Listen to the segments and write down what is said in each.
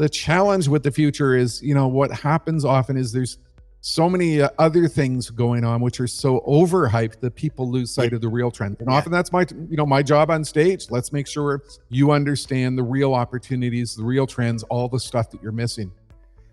The challenge with the future is, what happens often is there's so many other things going on which are so overhyped that people lose sight of the real trend. And often that's my job on stage. Let's make sure you understand the real opportunities, the real trends, all the stuff that you're missing.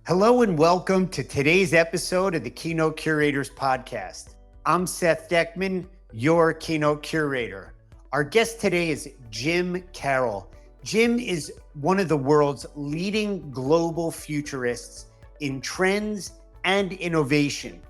Hello and welcome to today's episode of the Keynote Curators podcast. I'm Seth Dechtman, your Keynote Curator. Our guest today is Jim Carroll. Jim is one of the world's leading global futurists in trends and innovation.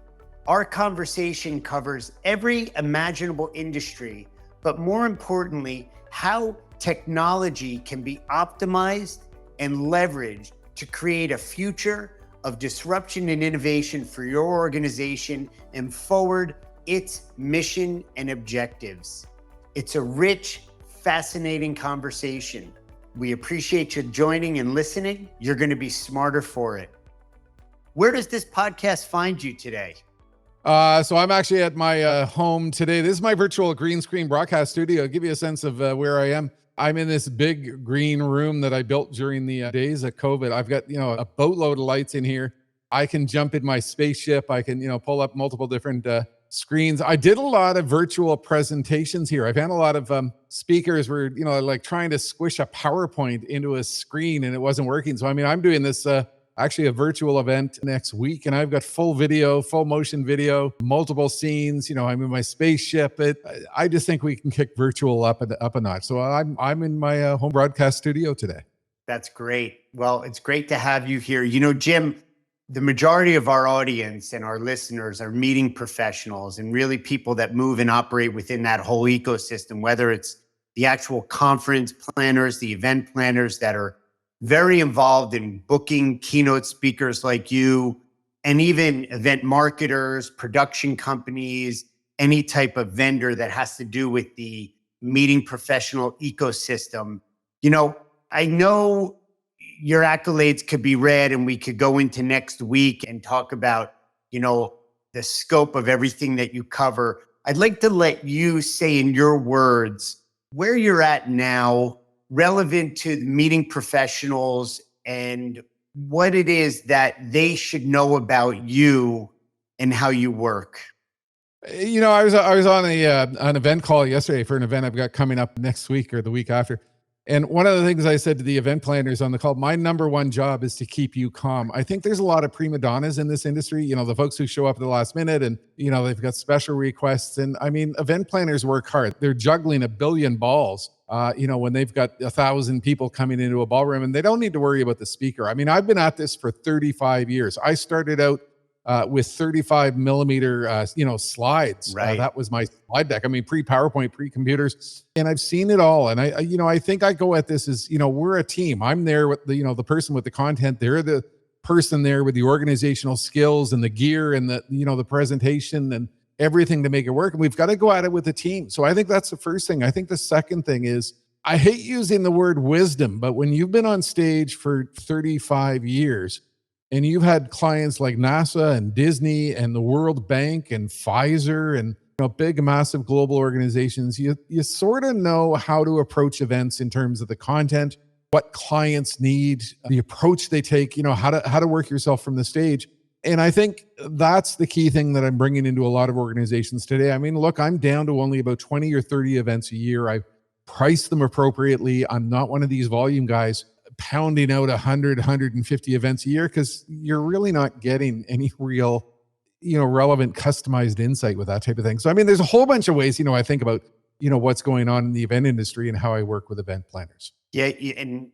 Our conversation covers every imaginable industry, but more importantly, how technology can be optimized and leveraged to create a future of disruption and innovation for your organization and forward its mission and objectives. It's a rich, fascinating conversation. We appreciate you joining and listening. You're going to be smarter for it. Where does this podcast find you today? So I'm actually at my home today. This is my virtual green screen broadcast studio. I'll give you a sense of where I am. I'm in this big green room that I built during the days of COVID. I've got, a boatload of lights in here. I can jump in my spaceship. I can, pull up multiple different screens. I did a lot of virtual presentations here. I've had a lot of speakers were, like trying to squish a PowerPoint into a screen and it wasn't working. So, I'm doing this actually a virtual event next week, and I've got full video, full motion video, multiple scenes. I'm in my spaceship. I just think we can kick virtual up a notch. So I'm in my home broadcast studio today. That's great. Well, it's great to have you here. Jim, the majority of our audience and our listeners are meeting professionals and really people that move and operate within that whole ecosystem, whether it's the actual conference planners, the event planners that are very involved in booking keynote speakers like you, and even event marketers, production companies, any type of vendor that has to do with the meeting professional ecosystem. I know your accolades could be read, and we could go into next week and talk about, the scope of everything that you cover. I'd like to let you say in your words where you're at now, relevant to meeting professionals, and what it is that they should know about you and how you work. I was on an event call yesterday for an event I've got coming up next week or the week after. And one of the things I said to the event planners on the call, my number one job is to keep you calm. I think there's a lot of prima donnas in this industry, the folks who show up at the last minute and, they've got special requests. And event planners work hard. They're juggling a billion balls, when they've got 1,000 people coming into a ballroom, and they don't need to worry about the speaker. I've been at this for 35 years. I started out with 35 millimeter, slides. Right. That was my slide deck. Pre-PowerPoint, pre-computers, and I've seen it all. And I think I go at this as, we're a team. I'm there with the person with the content. They're the person there with the organizational skills and the gear and the presentation and everything to make it work. And we've got to go at it with a team. So I think that's the first thing. I think the second thing is, I hate using the word wisdom, but when you've been on stage for 35 years, and you've had clients like NASA and Disney and the World Bank and Pfizer and big, massive global organizations, you sort of know how to approach events in terms of the content, what clients need, the approach they take, how to work yourself from the stage. And I think that's the key thing that I'm bringing into a lot of organizations today. Look, I'm down to only about 20 or 30 events a year. I price them appropriately. I'm not one of these volume guys pounding out 100, 150 events a year, because you're really not getting any real, relevant, customized insight with that type of thing. So, there's a whole bunch of ways, I think about, what's going on in the event industry and how I work with event planners. Yeah. And,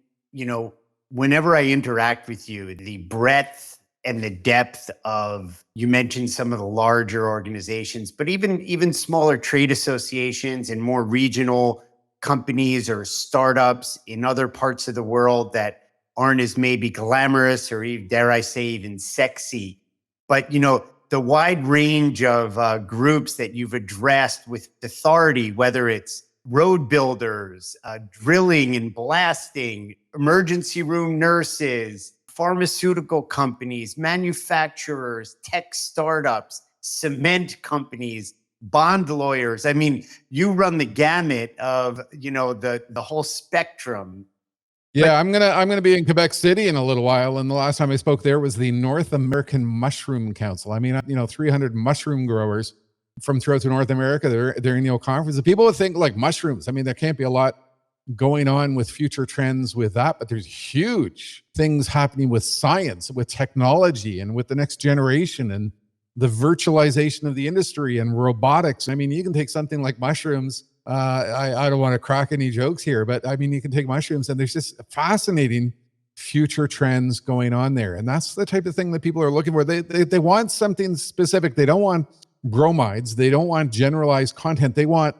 whenever I interact with you, the breadth and the depth of, you mentioned some of the larger organizations, but even smaller trade associations and more regional companies or startups in other parts of the world that aren't as maybe glamorous or even, dare I say, even sexy. But, the wide range of groups that you've addressed with authority, whether it's road builders, drilling and blasting, emergency room nurses, pharmaceutical companies, manufacturers, tech startups, cement companies, bond lawyers. You run the gamut of, the whole spectrum. Yeah, I'm gonna be in Quebec City in a little while, and the last time I spoke there was the North American Mushroom Council. I mean, 300 mushroom growers from throughout to North America. They're in conference. And people would think like mushrooms. I mean, there can't be a lot going on with future trends with that, but there's huge things happening with science, with technology, and with the next generation, and the virtualization of the industry and robotics. I mean, you can take something like mushrooms. I don't want to crack any jokes here, but I mean, you can take mushrooms and there's just fascinating future trends going on there. And that's the type of thing that people are looking for. They want something specific. They don't want bromides. They don't want generalized content. They want,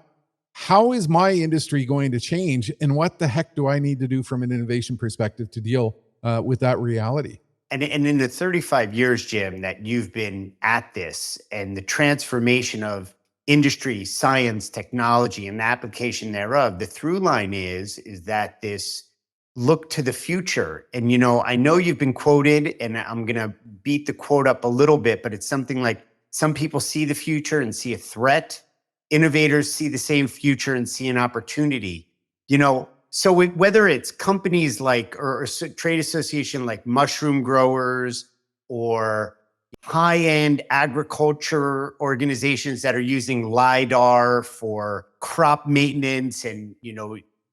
how is my industry going to change? And what the heck do I need to do from an innovation perspective to deal with that reality? And in the 35 years, Jim, that you've been at this and the transformation of industry, science, technology, and the application thereof, the through line is that this look to the future. And, I know you've been quoted, and I'm going to beat the quote up a little bit, but it's something like, some people see the future and see a threat. Innovators see the same future and see an opportunity. So whether it's companies like, or a trade association like mushroom growers, or high-end agriculture organizations that are using LiDAR for crop maintenance and,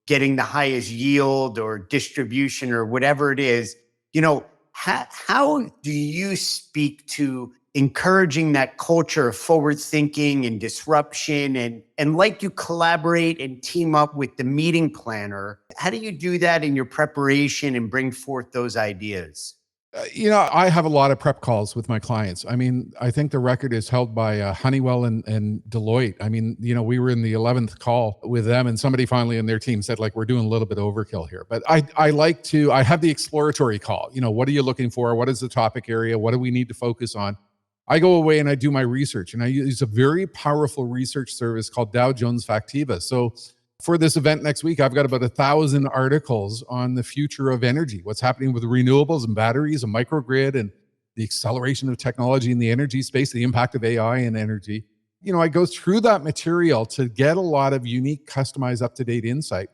getting the highest yield or distribution or whatever it is, how do you speak to encouraging that culture of forward thinking and disruption, and like you collaborate and team up with the meeting planner? How do you do that in your preparation and bring forth those ideas? I have a lot of prep calls with my clients. I mean, I think the record is held by Honeywell and Deloitte. I mean, we were in the 11th call with them, and somebody finally in their team said, like, we're doing a little bit of overkill here. But I have the exploratory call. What are you looking for? What is the topic area? What do we need to focus on? I go away and I do my research, and I use a very powerful research service called Dow Jones Factiva. So for this event next week, I've got about 1,000 articles on the future of energy, what's happening with renewables and batteries and microgrid, and the acceleration of technology in the energy space, the impact of AI in energy. I go through that material to get a lot of unique, customized, up-to-date insight.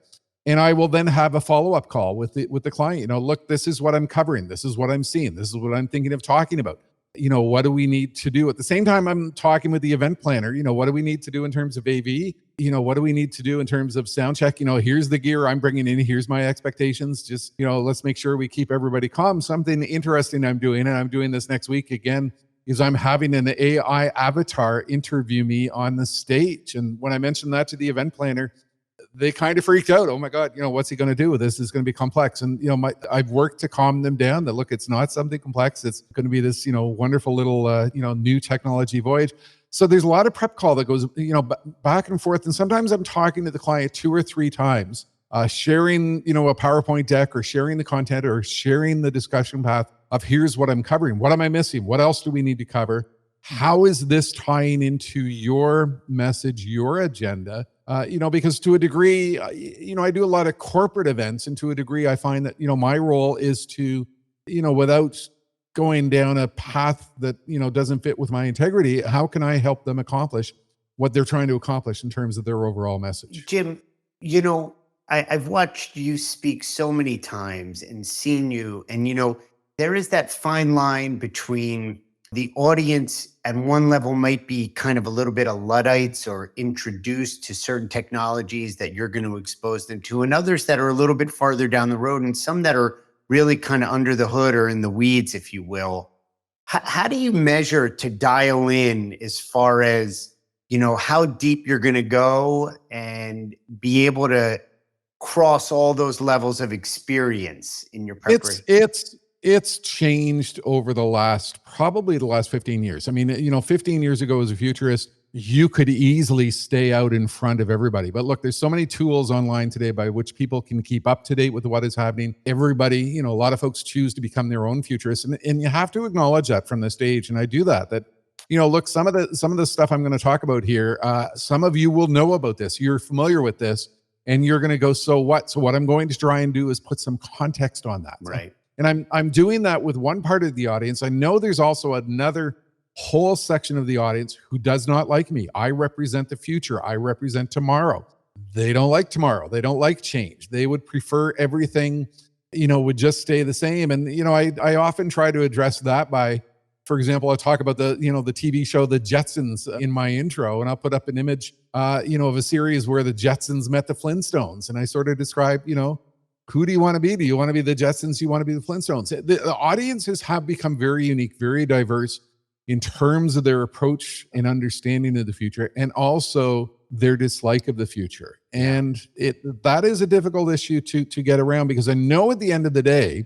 And I will then have a follow-up call with the client. Look, this is what I'm covering. This is what I'm seeing. This is what I'm thinking of talking about. What do we need to do? At the same time, I'm talking with the event planner. What do we need to do in terms of AV? What do we need to do in terms of sound check? Here's the gear I'm bringing in. Here's my expectations. Just, let's make sure we keep everybody calm. Something interesting I'm doing, and I'm doing this next week again, is I'm having an AI avatar interview me on the stage. And when I mentioned that to the event planner, they kind of freaked out. Oh my God, what's he going to do with this? It's going to be complex. And, I've worked to calm them down that, look, it's not something complex. It's going to be this, wonderful little, new technology voyage. So there's a lot of prep call that goes, back and forth. And sometimes I'm talking to the client 2 or 3 times, sharing, a PowerPoint deck, or sharing the content, or sharing the discussion path of, here's what I'm covering. What am I missing? What else do we need to cover? How is this tying into your message, your agenda? Because to a degree, I do a lot of corporate events, and to a degree, I find that, my role is to, without going down a path that, doesn't fit with my integrity, how can I help them accomplish what they're trying to accomplish in terms of their overall message? Jim, I've watched you speak so many times and seen you, and, there is that fine line between the audience at one level might be kind of a little bit of Luddites or introduced to certain technologies that you're going to expose them to, and others that are a little bit farther down the road, and some that are really kind of under the hood or in the weeds, if you will. How do you measure to dial in as far as, how deep you're going to go and be able to cross all those levels of experience in your preparation? It's changed over probably the last 15 years. I mean, 15 years ago as a futurist, you could easily stay out in front of everybody. But look, there's so many tools online today by which people can keep up to date with what is happening. Everybody, a lot of folks choose to become their own futurists. And you have to acknowledge that from the stage. And I do that, look, some of the stuff I'm going to talk about here, some of you will know about this. You're familiar with this, and you're going to go, so what? So what I'm going to try and do is put some context on that. Right. And I'm doing that with one part of the audience. I know there's also another whole section of the audience who does not like me. I represent the future. I represent tomorrow. They don't like tomorrow. They don't like change. They would prefer everything would just stay the same. And, I often try to address that by, for example, I'll talk about the TV show, The Jetsons in my intro, and I'll put up an image, of a series where the Jetsons met the Flintstones. And I sort of describe, who do you want to be? Do you want to be the Jetsons? Do you want to be the Flintstones? The audiences have become very unique, very diverse in terms of their approach and understanding of the future, and also their dislike of the future. And that is a difficult issue to get around, because I know at the end of the day,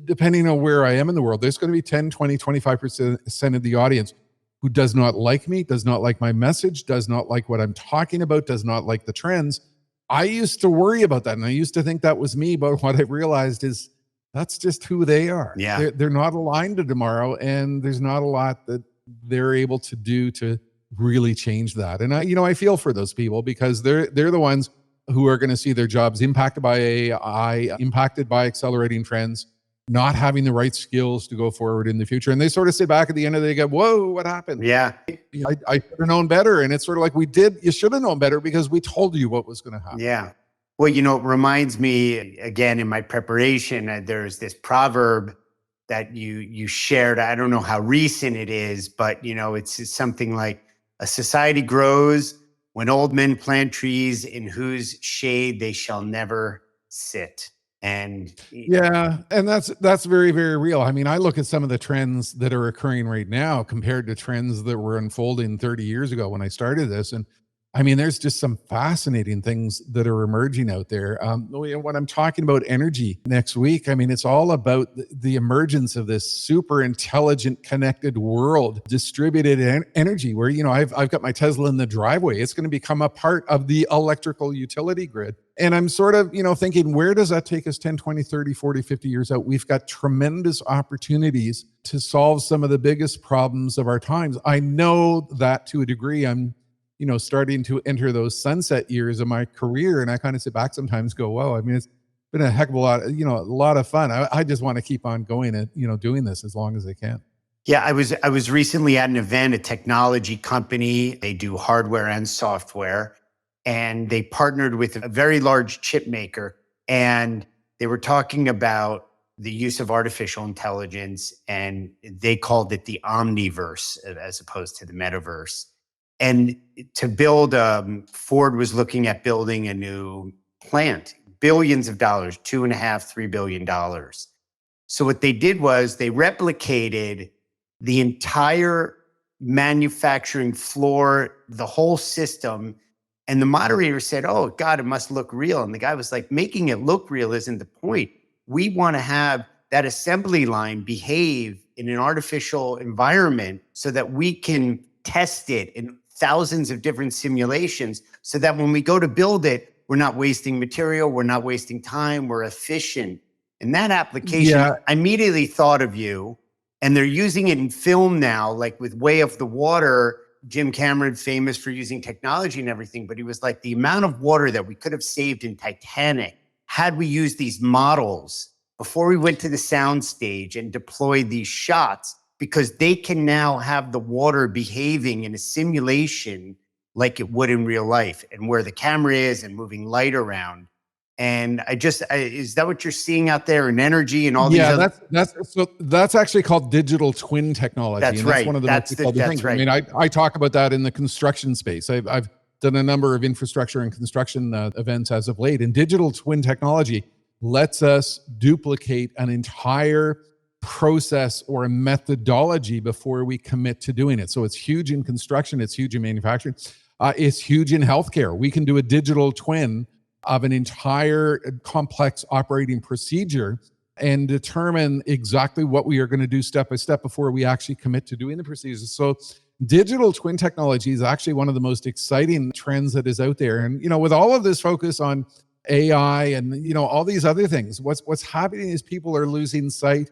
depending on where I am in the world, there's going to be 10, 20, 25% of the audience who does not like me, does not like my message, does not like what I'm talking about, does not like the trends. I used to worry about that, and I used to think that was me, but what I've realized is that's just who they are. Yeah. They're not aligned to tomorrow, and there's not a lot that they're able to do to really change that. And I feel for those people, because they're the ones who are going to see their jobs impacted by AI, impacted by accelerating trends, not having the right skills to go forward in the future. And they sort of sit back at the end of the day and go, whoa, what happened? Yeah. I should have known better. And it's sort of like, you should have known better, because we told you what was going to happen. Yeah. Well, it reminds me, again, in my preparation, there's this proverb that you shared. I don't know how recent it is, but it's something like, a society grows when old men plant trees in whose shade they shall never sit. And and that's very, very real. I mean, I look at some of the trends that are occurring right now compared to trends that were unfolding 30 years ago when I started this. And I mean, there's just some fascinating things that are emerging out there. When I'm talking about energy next week, I mean, it's all about the emergence of this super intelligent, connected world, distributed energy, where, I've got my Tesla in the driveway. It's going to become a part of the electrical utility grid. And I'm sort of, thinking, where does that take us 10, 20, 30, 40, 50 years out? We've got tremendous opportunities to solve some of the biggest problems of our times. I know that to a degree, I'm starting to enter those sunset years of my career. And I kind of sit back sometimes, go, whoa, I mean, it's been a heck of a lot, a lot of fun. I just want to keep on going and, doing this as long as I can. Yeah, I was recently at an event, a technology company. They do hardware and software, and they partnered with a very large chip maker. And they were talking about the use of artificial intelligence, and they called it the omniverse as opposed to the metaverse. And to build, Ford was looking at building a new plant, billions of dollars, $2.5–3 billion. So what they did was they replicated the entire manufacturing floor, the whole system. And the moderator said, oh, God, it must look real. And the guy was like, making it look real isn't the point. We want to have that assembly line behave in an artificial environment so that we can test it in thousands of different simulations, so that when we go to build it, we're not wasting material, we're not wasting time, we're efficient. In that application, I immediately thought of you, and they're using it in film now, like with Way of the Water. Jim Cameron, famous for using technology and everything, but he was like, the amount of water that we could have saved in Titanic had we used these models before we went to the sound stage and deployed these shots, because they can now have the water behaving in a simulation like it would in real life, and where the camera is and moving light around. And is that what you're seeing out there in energy and all these? Yeah, that's actually called digital twin technology. That's and right. That's one of the most exciting things. Right. I mean, I talk about that in the construction space. I've done a number of infrastructure and construction events as of late, and digital twin technology lets us duplicate an entire process or a methodology before we commit to doing it. So it's huge in construction, it's huge in manufacturing, it's huge in healthcare. We can do a digital twin of an entire complex operating procedure and determine exactly what we are going to do step by step before we actually commit to doing the procedures. So digital twin technology is actually one of the most exciting trends that is out there. And, with all of this focus on AI and, all these other things, what's happening is people are losing sight,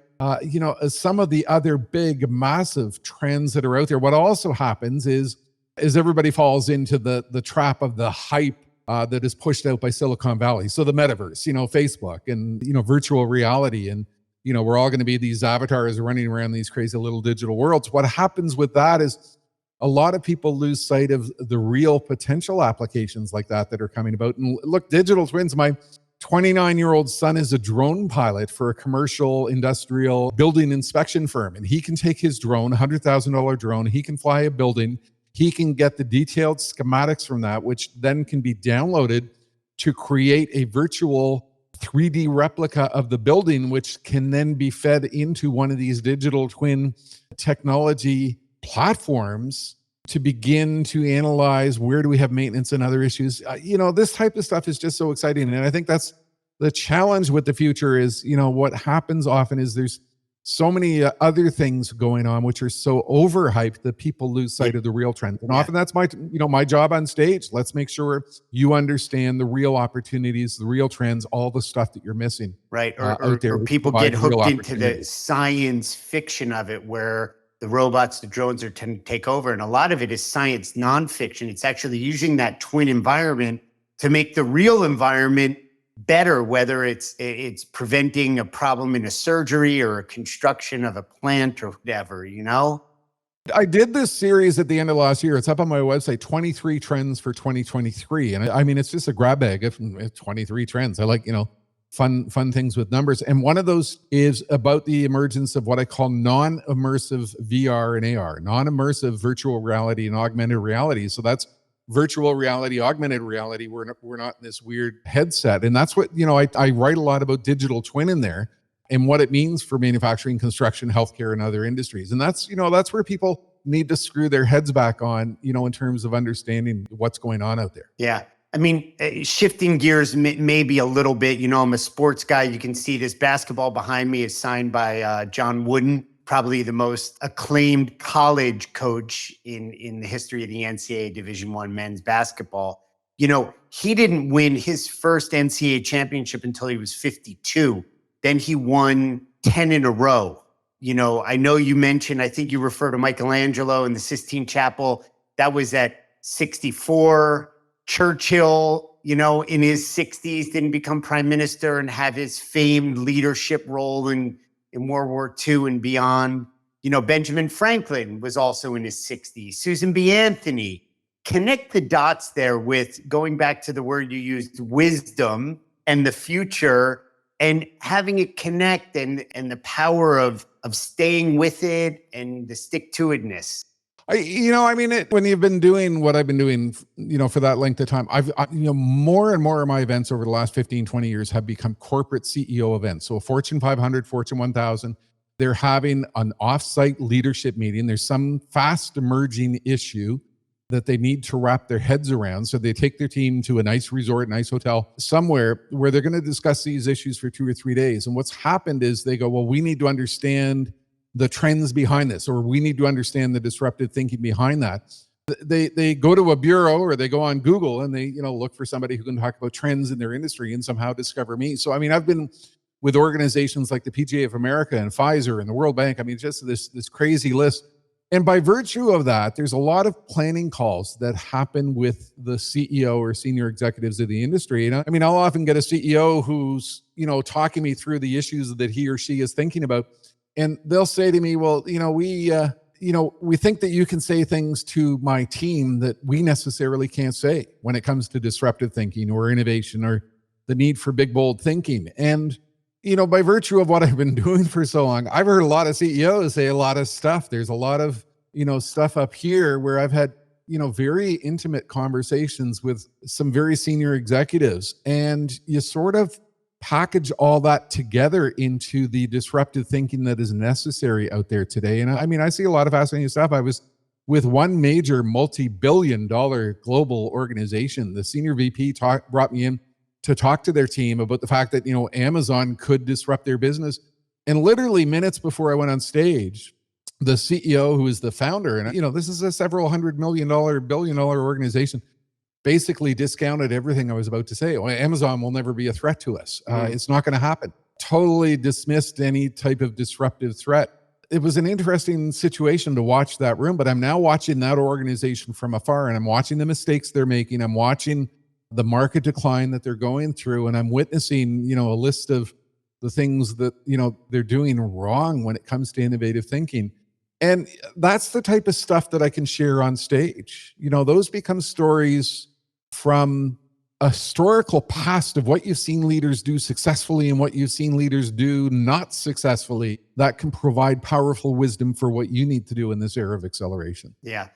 some of the other big, massive trends that are out there. What also happens is everybody falls into the trap of the hype that is pushed out by Silicon Valley. So the metaverse, Facebook and, virtual reality. And, we're all going to be these avatars running around these crazy little digital worlds. What happens with that is a lot of people lose sight of the real potential applications like that are coming about. And look, digital twins, my 29-year-old son is a drone pilot for a commercial industrial building inspection firm. And he can take his drone, $100,000 drone, he can fly a building, he can get the detailed schematics from that, which then can be downloaded to create a virtual 3D replica of the building, which can then be fed into one of these digital twin technology platforms to begin to analyze where do we have maintenance and other issues. This type of stuff is just so exciting. And I think that's the challenge with the future is, what happens often is there's so many other things going on, which are so overhyped that people lose sight of the real trend. And often that's my job on stage. Let's make sure you understand the real opportunities, the real trends, all the stuff that you're missing. Right. Or people get hooked into the science fiction of it where the robots, the drones are to take over. And a lot of it is science nonfiction. It's actually using that twin environment to make the real environment better, whether it's preventing a problem in a surgery or a construction of a plant or whatever, I did this series at the end of last year. It's up on my website, 23 trends for 2023. And I mean, it's just a grab bag of 23 trends. I like, fun things with numbers. And one of those is about the emergence of what I call non-immersive VR and AR, non-immersive virtual reality and augmented reality. So that's virtual reality, augmented reality. We're not in this weird headset. And that's what, I write a lot about digital twin in there and what it means for manufacturing, construction, healthcare, and other industries. And that's where people need to screw their heads back on, in terms of understanding what's going on out there. Yeah. I mean, shifting gears maybe a little bit, I'm a sports guy. You can see this basketball behind me is signed by John Wooden, probably the most acclaimed college coach in the history of the NCAA Division I men's basketball. He didn't win his first NCAA championship until he was 52. Then he won 10 in a row. I know you mentioned, I think you refer to Michelangelo in the Sistine Chapel. That was at 64. Churchill, in his 60s, didn't become prime minister and have his famed leadership role in World War II and beyond. Benjamin Franklin was also in his 60s. Susan B. Anthony. Connect the dots there with going back to the word you used, wisdom and the future, and having it connect and the power of staying with it and the stick-to-itness. When you've been doing what I've been doing, for that length of time, more and more of my events over the last 15, 20 years have become corporate CEO events. So a Fortune 500, Fortune 1000, they're having an offsite leadership meeting. There's some fast emerging issue that they need to wrap their heads around. So they take their team to a nice resort, nice hotel, somewhere where they're going to discuss these issues for 2 or 3 days. And what's happened is they go, well, we need to understand the trends behind this, or we need to understand the disruptive thinking behind that. They go to a bureau or they go on Google and they, look for somebody who can talk about trends in their industry and somehow discover me. So, I've been with organizations like the PGA of America and Pfizer and the World Bank. just this crazy list. And by virtue of that, there's a lot of planning calls that happen with the CEO or senior executives of the industry. And I'll often get a CEO who's, talking me through the issues that he or she is thinking about. And they'll say to me, well, we think that you can say things to my team that we necessarily can't say when it comes to disruptive thinking or innovation or the need for big, bold thinking. And, by virtue of what I've been doing for so long, I've heard a lot of CEOs say a lot of stuff. There's a lot of, stuff up here where I've had, very intimate conversations with some very senior executives. And you sort of package all that together into the disruptive thinking that is necessary out there today. And I see a lot of fascinating stuff. I was with one major multi-billion-dollar global organization. The senior VP brought me in to talk to their team about the fact that, Amazon could disrupt their business. And literally minutes before I went on stage, the CEO, who is the founder, and this is a several $100 million, billion-dollar organization, basically discounted everything I was about to say. Well, Amazon will never be a threat to us. It's not going to happen. Totally dismissed any type of disruptive threat. It was an interesting situation to watch that room, but I'm now watching that organization from afar, and I'm watching the mistakes they're making. I'm watching the market decline that they're going through, and I'm witnessing, a list of the things that, they're doing wrong when it comes to innovative thinking. And that's the type of stuff that I can share on stage. Those become stories from a historical past of what you've seen leaders do successfully and what you've seen leaders do not successfully that can provide powerful wisdom for what you need to do in this era of acceleration. Yeah.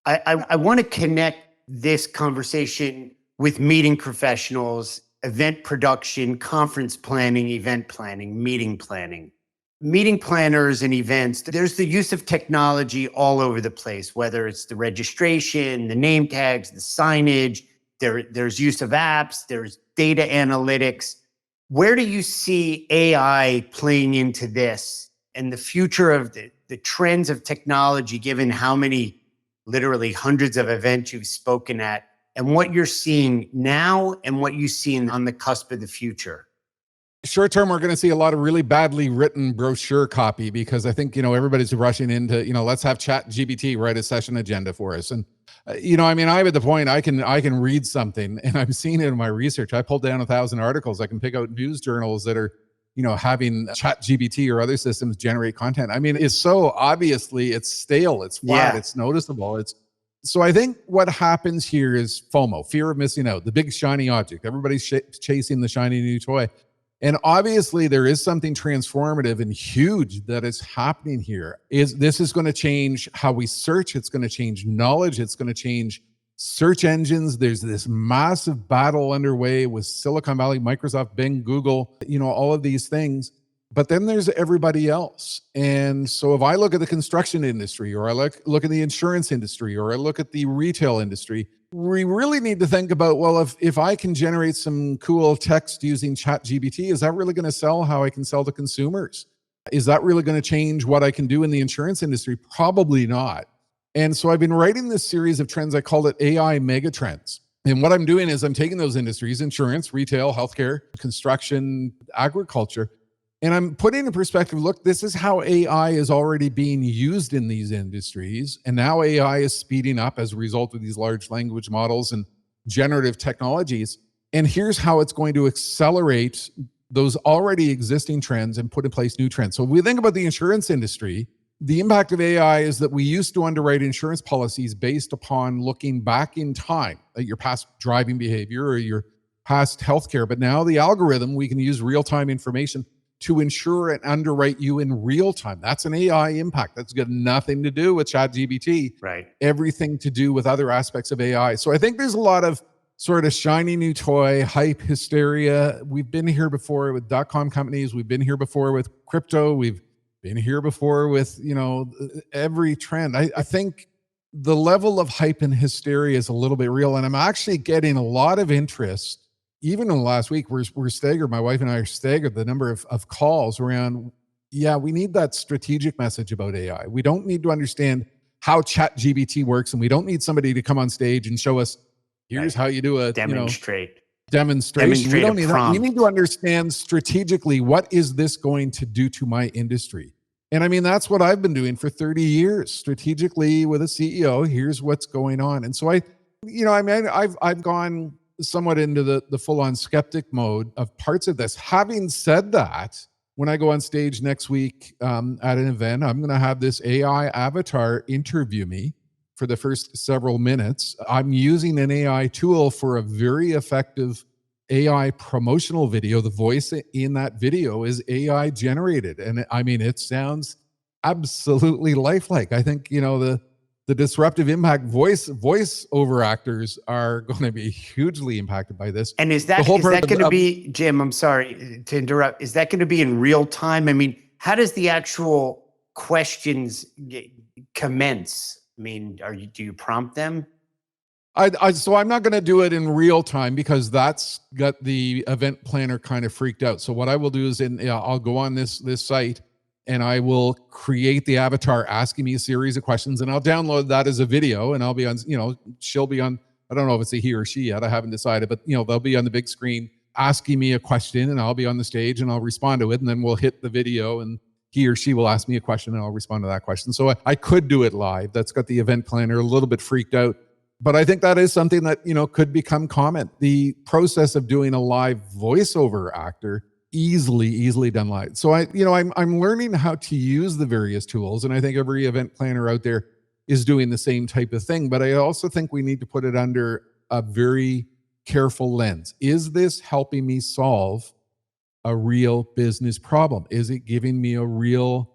I want to connect this conversation with meeting professionals, event production, conference planning, event planning, meeting planning. Meeting planners and events, there's the use of technology all over the place, whether it's the registration, the name tags, the signage, there's use of apps, there's data analytics. Where do you see AI playing into this and the future of the trends of technology, given how many, literally hundreds of events you've spoken at, and what you're seeing now and what you see on the cusp of the future? Short term, we're going to see a lot of really badly written brochure copy because I think, everybody's rushing into, let's have ChatGPT write a session agenda for us. And, I'm at the point I can read something and I'm seeing it in my research. I pulled down 1,000 articles. I can pick out news journals that are, having ChatGPT or other systems generate content. It's so obviously it's stale, it's flat, It's noticeable. So I think what happens here is FOMO, fear of missing out, the big shiny object. Everybody's chasing the shiny new toy. And obviously there is something transformative and huge that is happening here. This is going to change how we search. It's going to change knowledge. It's going to change search engines. There's this massive battle underway with Silicon Valley, Microsoft, Bing, Google, all of these things. But then there's everybody else. And so if I look at the construction industry, or I look at the insurance industry, or I look at the retail industry, we really need to think about, well, if I can generate some cool text using ChatGPT, is that really going to sell how I can sell to consumers? Is that really going to change what I can do in the insurance industry? Probably not. And so I've been writing this series of trends. I called it AI megatrends. And what I'm doing is I'm taking those industries, insurance, retail, healthcare, construction, agriculture, and I'm putting in perspective, look, this is how AI is already being used in these industries. And now AI is speeding up as a result of these large language models and generative technologies. And here's how it's going to accelerate those already existing trends and put in place new trends. So if we think about the insurance industry, the impact of AI is that we used to underwrite insurance policies based upon looking back in time at your past driving behavior or your past healthcare. But now the algorithm, we can use real-time information to ensure and underwrite you in real time. That's an AI impact. That's got nothing to do with ChatGPT. Right. Everything to do with other aspects of AI. So I think there's a lot of sort of shiny new toy, hype, hysteria. We've been here before with .com companies. We've been here before with crypto. We've been here before with, every trend. I think the level of hype and hysteria is a little bit real. And I'm actually getting a lot of interest. Even in the last week, we're staggered. My wife and I are staggered the number of calls around, we need that strategic message about AI. We don't need to understand how ChatGPT works, and we don't need somebody to come on stage and show us, here's how you do a demonstration. We don't need that. We need to understand strategically, what is this going to do to my industry? And that's what I've been doing for 30 years, strategically with a CEO. Here's what's going on. And so I've gone somewhat into the full-on skeptic mode of parts of this. Having said that, when I go on stage next week at an event, I'm going to have this AI avatar interview me for the first several minutes. I'm using an AI tool for a very effective AI promotional video. The voice in that video is AI generated. And it sounds absolutely lifelike. I think, the disruptive impact voice over actors are going to be hugely impacted by this. And is that going to be, Jim, I'm sorry to interrupt, is that going to be in real time? How does the actual questions commence? Do you prompt them? So I'm not going to do it in real time because that's got the event planner kind of freaked out. So what I will do is I'll go on this site and I will create the avatar asking me a series of questions, and I'll download that as a video, and I'll be on, she'll be on, I don't know if it's a he or she yet, I haven't decided, but they'll be on the big screen asking me a question, and I'll be on the stage and I'll respond to it, and then we'll hit the video and he or she will ask me a question and I'll respond to that question. So I could do it live. That's got the event planner a little bit freaked out. But I think that is something that, could become common. The process of doing a live voiceover actor, easily done live. So I'm learning how to use the various tools. And I think every event planner out there is doing the same type of thing. But I also think we need to put it under a very careful lens. Is this helping me solve a real business problem? Is it giving me a real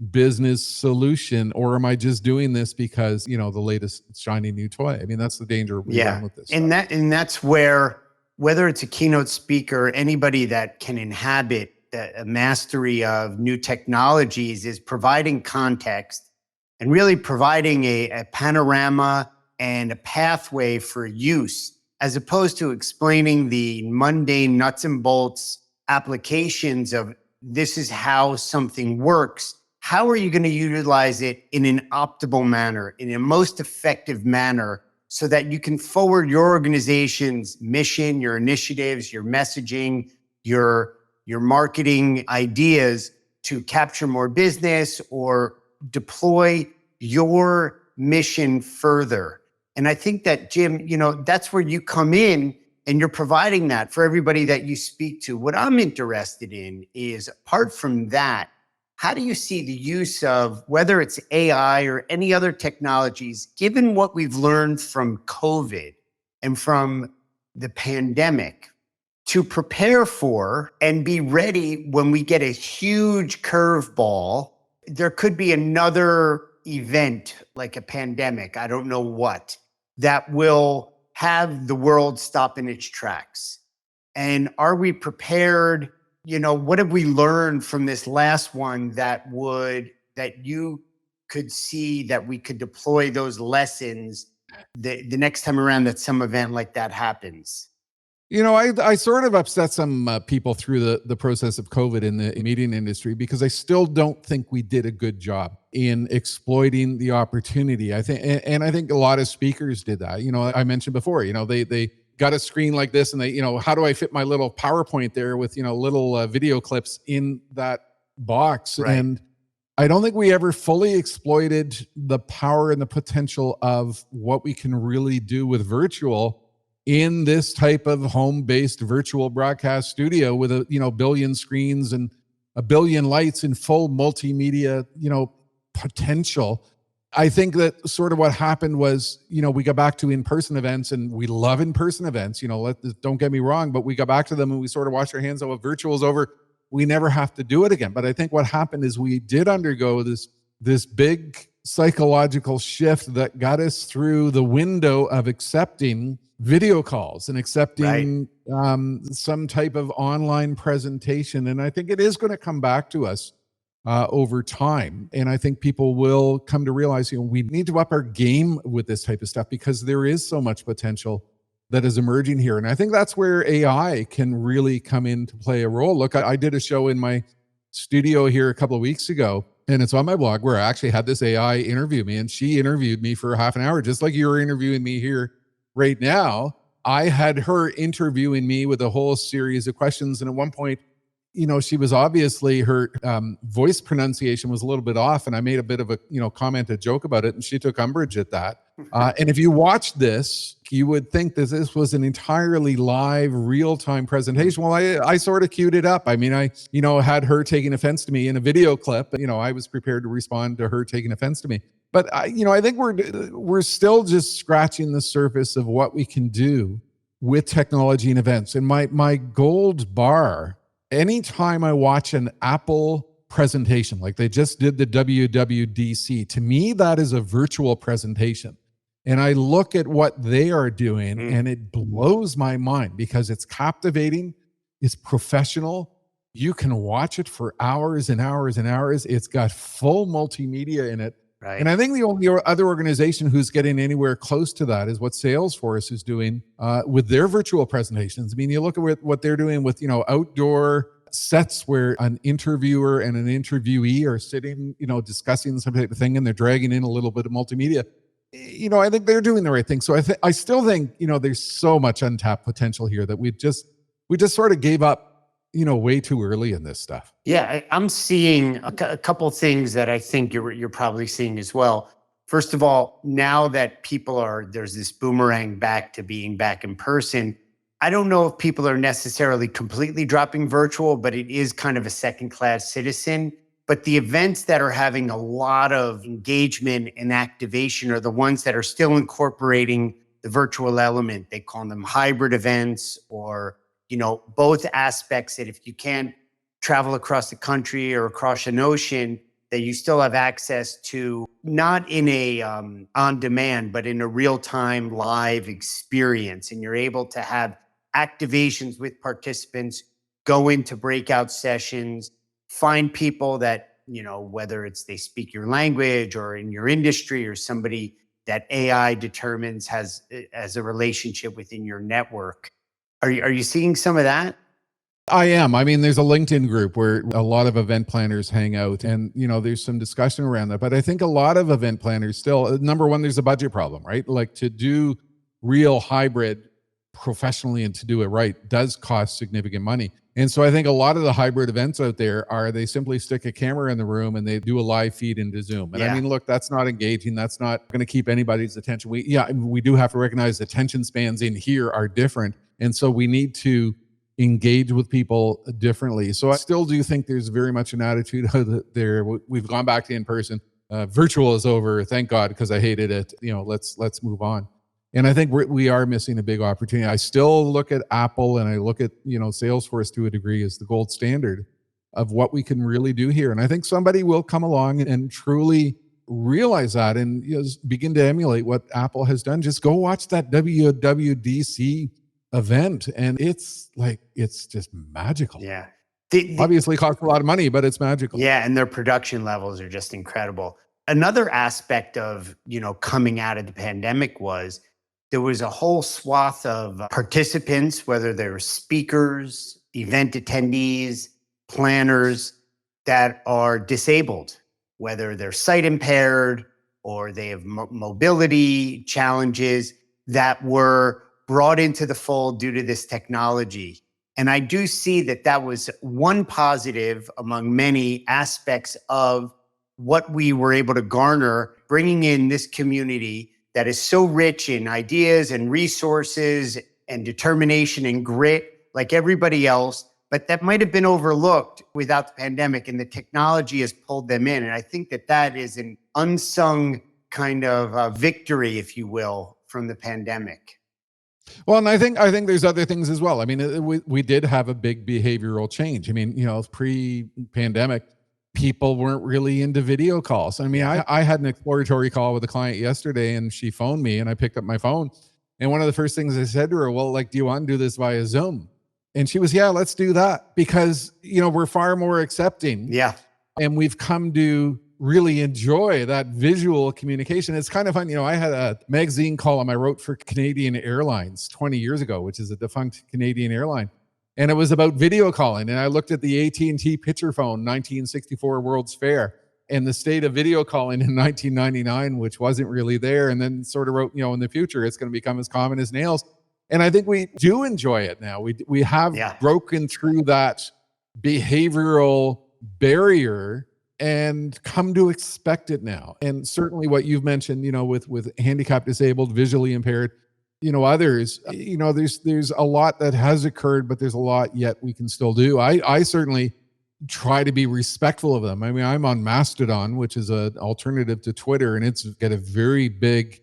business solution, or am I just doing this because, the latest shiny new toy? I mean, that's the danger we run with this and stuff. that's where, whether it's a keynote speaker, anybody that can inhabit a mastery of new technologies, is providing context and really providing a panorama and a pathway for use, as opposed to explaining the mundane nuts and bolts applications of this is how something works. How are you going to utilize it in an optimal manner, in a most effective manner, so that you can forward your organization's mission, your initiatives, your messaging, your marketing ideas to capture more business or deploy your mission further? And I think that, Jim, that's where you come in, and you're providing that for everybody that you speak to. What I'm interested in is, apart from that, how do you see the use of, whether it's AI or any other technologies, given what we've learned from COVID and from the pandemic, to prepare for and be ready when we get a huge curveball? There could be another event like a pandemic, I don't know what, that will have the world stop in its tracks. And are we prepared? What have we learned from this last one that you could see that we could deploy those lessons the next time around that some event like that happens? I sort of upset some people through the process of COVID in the media industry, because I still don't think we did a good job in exploiting the opportunity. I think a lot of speakers did that. I mentioned before, they got a screen like this, and they, how do I fit my little PowerPoint there with, little video clips in that box? Right. And I don't think we ever fully exploited the power and the potential of what we can really do with virtual in this type of home-based virtual broadcast studio with a billion screens and a billion lights and full multimedia potential. I think that sort of what happened was, we got back to in-person events, and we love in-person events. Don't get me wrong, but we got back to them and we sort of washed our hands. Oh, virtual is over, we never have to do it again. But I think what happened is we did undergo this big psychological shift that got us through the window of accepting video calls and accepting some type of online presentation. And I think it is going to come back to us over time. And I think people will come to realize, we need to up our game with this type of stuff, because there is so much potential that is emerging here. And I think that's where AI can really come in to play a role. Look, I did a show in my studio here a couple of weeks ago, and it's on my blog, where I actually had this AI interview me, and she interviewed me for half an hour, just like you're interviewing me here right now. I had her interviewing me with a whole series of questions. And at one point, she was obviously, her voice pronunciation was a little bit off. And I made a bit of a, comment, a joke about it. And she took umbrage at that. And if you watch this, you would think that this was an entirely live, real-time presentation. Well, I sort of queued it up. I mean, I had her taking offense to me in a video clip. I was prepared to respond to her taking offense to me. But I think we're still just scratching the surface of what we can do with technology and events. And my gold bar, anytime I watch an Apple presentation, like they just did the WWDC, to me, that is a virtual presentation. And I look at what they are doing, and it blows my mind, because it's captivating, it's professional. You can watch it for hours and hours and hours. It's got full multimedia in it. Right. And I think the only other organization who's getting anywhere close to that is what Salesforce is doing with their virtual presentations. I mean, you look at what they're doing with, outdoor sets where an interviewer and an interviewee are sitting, discussing some type of thing, and they're dragging in a little bit of multimedia. I think they're doing the right thing. So I still think, there's so much untapped potential here that we just sort of gave up, way too early in this stuff. Yeah, I'm seeing a couple of things that I think you're probably seeing as well. First of all, now that there's this boomerang back to being back in person, I don't know if people are necessarily completely dropping virtual, but it is kind of a second-class citizen. But the events that are having a lot of engagement and activation are the ones that are still incorporating the virtual element. They call them hybrid events, or, both aspects that if you can't travel across the country or across an ocean, that you still have access to, not in a on demand, but in a real time live experience. And you're able to have activations with participants, go into breakout sessions, find people that, whether it's they speak your language or in your industry, or somebody that AI determines has as a relationship within your network. Are you seeing some of that? I am. I mean, there's a LinkedIn group where a lot of event planners hang out, and there's some discussion around that. But I think a lot of event planners still, number one, there's a budget problem, right? Like, to do real hybrid professionally and to do it right does cost significant money. And so I think a lot of the hybrid events out there they simply stick a camera in the room and they do a live feed into Zoom. And I Yeah. mean, look, that's not engaging. That's not going to keep anybody's attention. We do have to recognize attention spans in here are different. And so we need to engage with people differently. So I still do think there's very much an attitude there. We've gone back to in person. Virtual is over, thank God, because I hated it. Let's move on. And I think we are missing a big opportunity. I still look at Apple and I look at Salesforce to a degree as the gold standard of what we can really do here. And I think somebody will come along and truly realize that and begin to emulate what Apple has done. Just go watch that WWDC event, and it's just magical. Yeah. Obviously costs a lot of money, but it's magical. Yeah, and their production levels are just incredible. Another aspect of, coming out of the pandemic was there was a whole swath of participants, whether they're speakers, event attendees, planners, that are disabled, whether they're sight impaired or they have mobility challenges, that were brought into the fold due to this technology. And I do see that was one positive among many aspects of what we were able to garner, bringing in this community that is so rich in ideas and resources and determination and grit, like everybody else, but that might have been overlooked without the pandemic, and the technology has pulled them in. And I think that is an unsung kind of victory, if you will, from the pandemic. Well, and I think there's other things as well. I mean, we did have a big behavioral change. I mean, pre-pandemic, people weren't really into video calls. I mean, I had an exploratory call with a client yesterday, and she phoned me, and I picked up my phone. And one of the first things I said to her, well, do you want to do this via Zoom? And she was, yeah, let's do that, because, we're far more accepting. Yeah. And we've come to really enjoy that visual communication. It's kind of fun. I had a magazine column I wrote for Canadian Airlines 20 years ago, which is a defunct Canadian airline. And it was about video calling. And I looked at the AT&T picture phone, 1964 World's Fair, and the state of video calling in 1999, which wasn't really there. And then sort of wrote, in the future, it's going to become as common as nails. And I think we do enjoy it now. We have broken through that behavioral barrier and come to expect it now. And certainly what you've mentioned, with handicapped, disabled, visually impaired, others, there's a lot that has occurred, but there's a lot yet we can still do. I certainly try to be respectful of them. I mean, I'm on Mastodon, which is an alternative to Twitter, and it's got a very big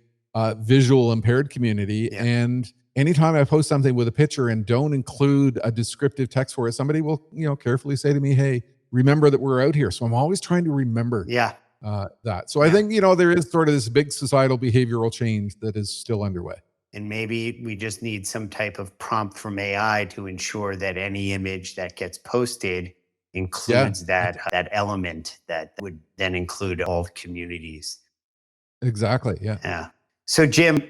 visual impaired community. Yeah. And anytime I post something with a picture and don't include a descriptive text for it, somebody will, carefully say to me, hey, remember that we're out here. So I'm always trying to remember that. So I think, there is sort of this big societal behavioral change that is still underway. And maybe we just need some type of prompt from AI to ensure that any image that gets posted includes that element that would then include all communities. Exactly. Yeah. Yeah. So Jim,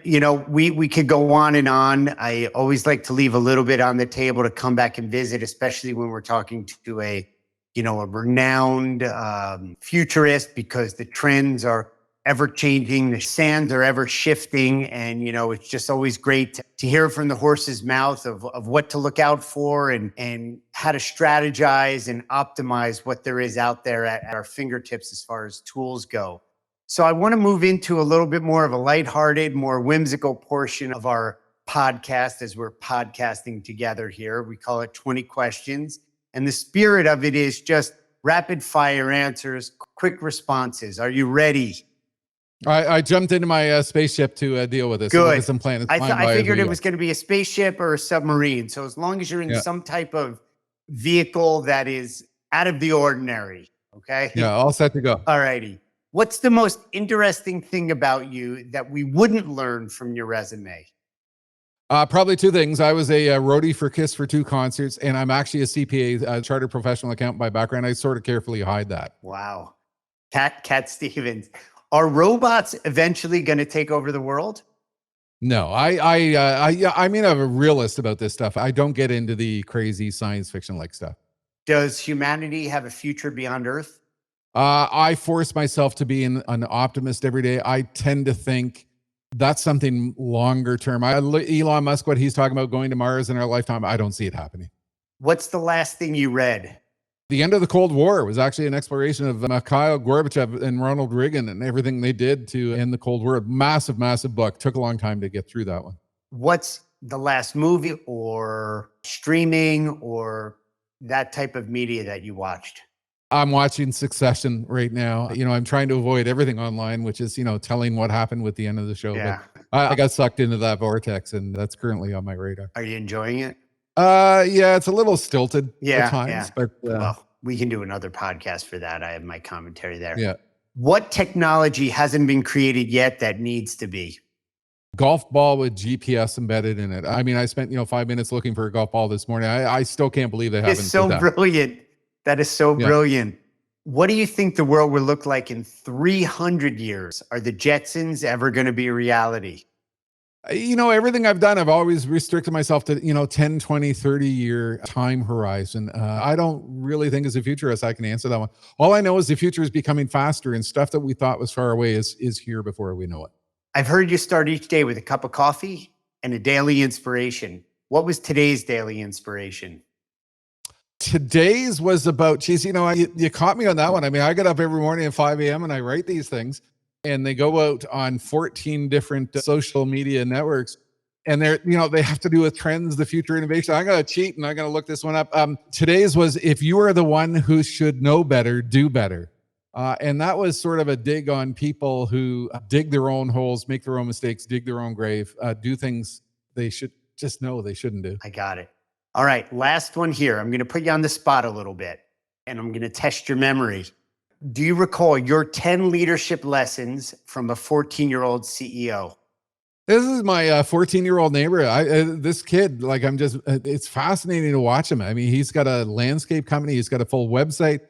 we could go on and on. I always like to leave a little bit on the table to come back and visit, especially when we're talking to a renowned futurist, because the trends are ever changing, the sands are ever shifting. And, it's just always great to hear from the horse's mouth of what to look out for and how to strategize and optimize what there is out there at our fingertips as far as tools go. So I want to move into a little bit more of a lighthearted, more whimsical portion of our podcast as we're podcasting together here. We call it 20 Questions. And the spirit of it is just rapid fire answers, quick responses. Are you ready? I jumped into my spaceship to deal with this. So look Good. at some planets. I figured it was going to be a spaceship or a submarine. So as long as you're in Yeah. some type of vehicle that is out of the ordinary, okay? Yeah, all set to go. All righty. What's the most interesting thing about you that we wouldn't learn from your resume? Probably two things. I was a roadie for KISS for 2 concerts, and I'm actually a CPA, chartered professional accountant by background. I sort of carefully hide that. Wow. Cat Stevens. Are robots eventually going to take over the world? No, I mean, I'm a realist about this stuff. I don't get into the crazy science fiction like stuff. Does humanity have a future beyond Earth? I force myself to be an optimist every day. I tend to think that's something longer term. Elon Musk, what he's talking about going to Mars in our lifetime, I don't see it happening. What's the last thing you read? The end of the Cold War was actually an exploration of Mikhail Gorbachev and Ronald Reagan and everything they did to end the Cold War. Massive, massive book. Took a long time to get through that one. What's the last movie or streaming or that type of media that you watched? I'm watching Succession right now. You know, I'm trying to avoid everything online, which is, you know, telling what happened with the end of the show. Yeah. But I got sucked into that vortex, and that's currently on my radar. Are you enjoying it? Yeah, it's a little stilted at times, but well, we can do another podcast for that. I have my commentary there. Yeah. What technology hasn't been created yet that needs to be? Golf ball with GPS embedded in it. I mean, I spent 5 minutes looking for a golf ball this morning. I still can't believe they haven't. It's so brilliant. That is so brilliant. What do you think the world will look like in 300 years? Are the Jetsons ever going to be a reality? Everything I've done, I've always restricted myself to, 10, 20, 30-year time horizon. I don't really think as a futurist I can answer that one. All I know is the future is becoming faster, and stuff that we thought was far away is here before we know it. I've heard you start each day with a cup of coffee and a daily inspiration. What was today's daily inspiration? Today's was about, geez, you caught me on that one. I mean, I get up every morning at 5 a.m. and I write these things, and they go out on 14 different social media networks. And they have to do with trends, the future innovation. I'm going to cheat and I'm going to look this one up. Today's was, if you are the one who should know better, do better. And that was sort of a dig on people who dig their own holes, make their own mistakes, dig their own grave, do things they should just know they shouldn't do. I got it. All right, last one here. I'm going to put you on the spot a little bit, and I'm going to test your memory. Do you recall your 10 leadership lessons from a 14-year-old CEO? This is my 14-year-old neighbor. This kid, it's fascinating to watch him. I mean, he's got a landscape company. He's got a full website.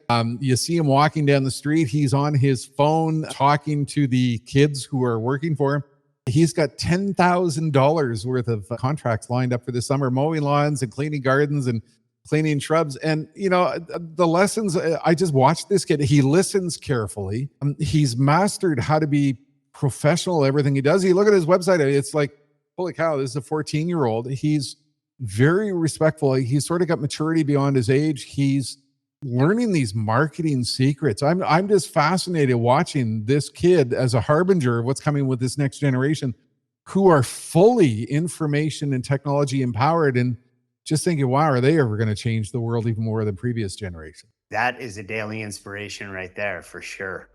You see him walking down the street. He's on his phone talking to the kids who are working for him. He's got $10,000 worth of contracts lined up for the summer, mowing lawns and cleaning gardens and cleaning shrubs. And, the lessons, I just watched this kid. He listens carefully. He's mastered how to be professional, everything he does. You look at his website, it's like, holy cow, this is a 14-year-old. He's very respectful. He's sort of got maturity beyond his age. He's learning these marketing secrets. I'm just fascinated watching this kid as a harbinger of what's coming with this next generation, who are fully information and technology empowered, and just thinking, wow, are they ever going to change the world even more than previous generation? That is a daily inspiration right there, for sure.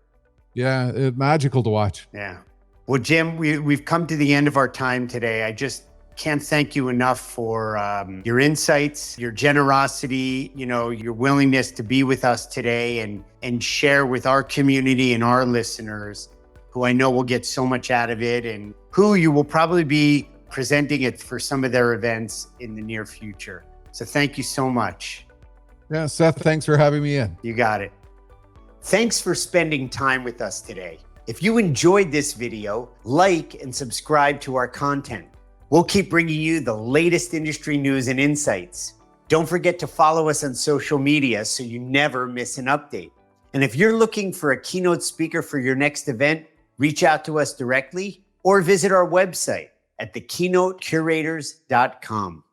Yeah, magical to watch. Yeah. Well, Jim, we've come to the end of our time today. I just can't thank you enough for your insights, your generosity, your willingness to be with us today and share with our community and our listeners, who I know will get so much out of it, and who you will probably be presenting it for some of their events in the near future. So thank you so much. Yeah, Seth, thanks for having me in. You got it. Thanks for spending time with us today. If you enjoyed this video, like and subscribe to our content. We'll keep bringing you the latest industry news and insights. Don't forget to follow us on social media so you never miss an update. And if you're looking for a keynote speaker for your next event, reach out to us directly or visit our website at thekeynotecurators.com.